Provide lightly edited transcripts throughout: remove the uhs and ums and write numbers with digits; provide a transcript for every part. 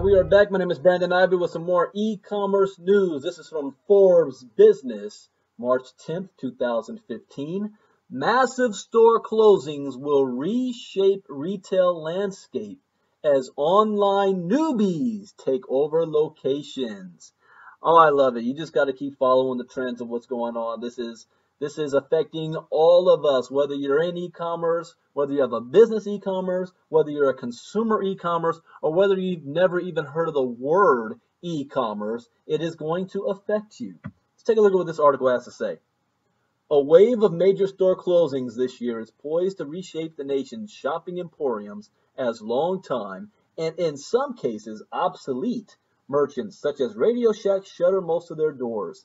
we are back. My name is Brandon Ivey with some more e-commerce news. This is from Forbes Business, March 10th, 2015. Massive store closings will reshape retail landscape as online newbies take over locations. Oh, I love it. You just got to keep following the trends of what's going on. This is affecting all of us, whether you're in e-commerce, whether you have a business e-commerce, whether you're a consumer e-commerce, or whether you've never even heard of the word e-commerce. It is going to affect you. Let's take a look at what this article has to say. A wave of major store closings this year is poised to reshape the nation's shopping emporiums as long-time, and in some cases obsolete, merchants such as Radio Shack shutter most of their doors.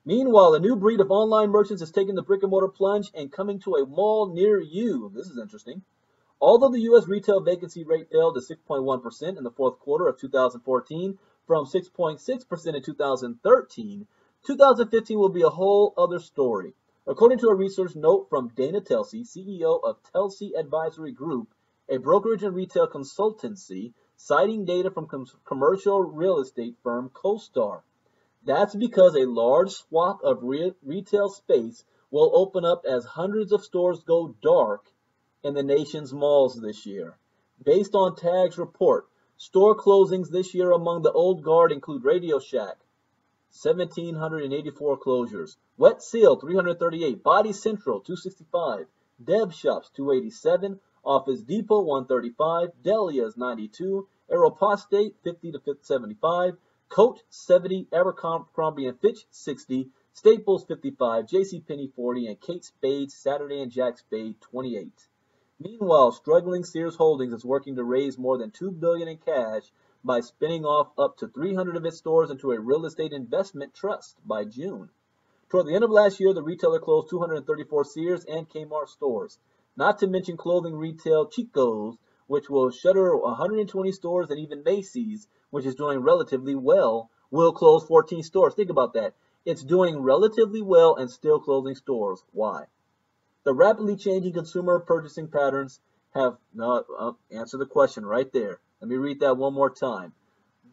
Meanwhile, a new breed of online merchants is taking the brick-and-mortar plunge and coming to a mall near you. This is interesting. Although the U.S. retail vacancy rate fell to 6.1% in the fourth quarter of 2014 from 6.6% in 2013, 2015 will be a whole other story. According to a research note from Dana Telsey, CEO of Telsey Advisory Group, a brokerage and retail consultancy, citing data from commercial real estate firm CoStar. That's because a large swath of retail space will open up as hundreds of stores go dark in the nation's malls this year. Based on TAG's report, store closings this year among the old guard include Radio Shack, 1,784 closures, Wet Seal, 338, Body Central, 265, Deb Shops, 287, Office Depot, 135, Delia's, 92, Aeropostale, 50 to 75, Coach, 70, Abercrombie & Fitch, 60, Staples, 55, JCPenney, 40, and Kate Spade, Saturday and Jack Spade, 28. Meanwhile, struggling Sears Holdings is working to raise more than $2 billion in cash by spinning off up to 300 of its stores into a real estate investment trust by June. Toward the end of last year, the retailer closed 234 Sears and Kmart stores, not to mention clothing retail Chico's, which will shutter 120 stores, and even Macy's, which is doing relatively well, will close 14 stores. Think about that. It's doing relatively well and still closing stores. Why? The rapidly changing consumer purchasing patterns have answer the question right there. Let me read that one more time.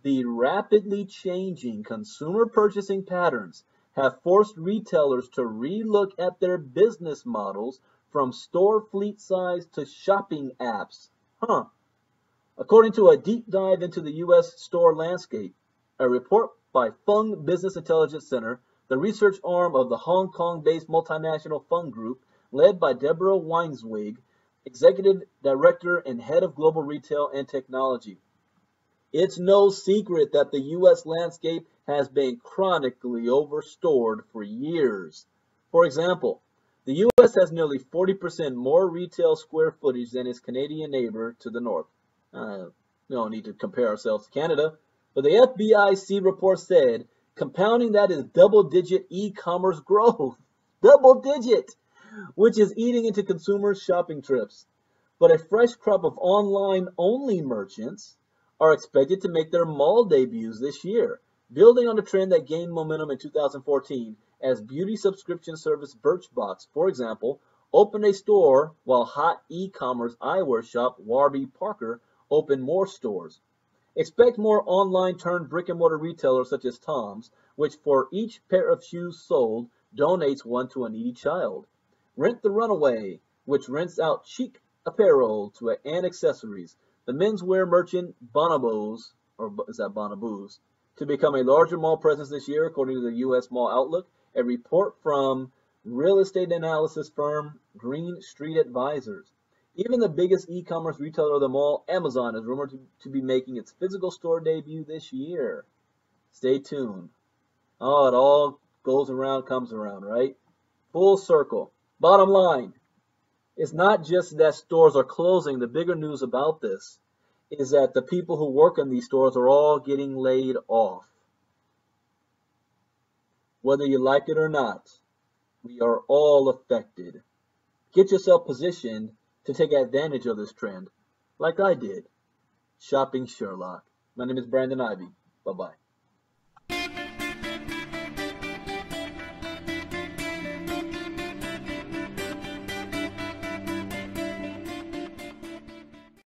The rapidly changing consumer purchasing patterns have forced retailers to relook at their business models from store fleet size to shopping apps. According to a deep dive into the U.S. store landscape, a report by Fung Business Intelligence Center, the research arm of the Hong Kong-based multinational Fung Group, led by Deborah Weinswig, Executive Director and Head of Global Retail and Technology. It's no secret that the U.S. landscape has been chronically overstored for years. For example, the U.S. has nearly 40% more retail square footage than its Canadian neighbor to the north. We don't need to compare ourselves to Canada, but the FBIC report said compounding that is double-digit e-commerce growth. Double-digit! Which is eating into consumers' shopping trips. But a fresh crop of online-only merchants are expected to make their mall debuts this year, building on a trend that gained momentum in 2014 as beauty subscription service Birchbox, for example, opened a store while hot e-commerce eyewear shop Warby Parker opened more stores. Expect more online-turned brick-and-mortar retailers such as Tom's, which for each pair of shoes sold donates one to a needy child. Rent the Runaway, which rents out chic apparel and accessories. The menswear merchant Bonobos, or is that Bonobos, to become a larger mall presence this year, according to the U.S. Mall Outlook, a report from real estate analysis firm Green Street Advisors. Even the biggest e-commerce retailer of them all, Amazon, is rumored to be making its physical store debut this year. Stay tuned. Oh, it all goes around, comes around, right? Full circle. Bottom line, it's not just that stores are closing. The bigger news about this is that the people who work in these stores are all getting laid off. Whether you like it or not, we are all affected. Get yourself positioned to take advantage of this trend, like I did. Shopping Sherlock. My name is Brandon Ivey. Bye-bye.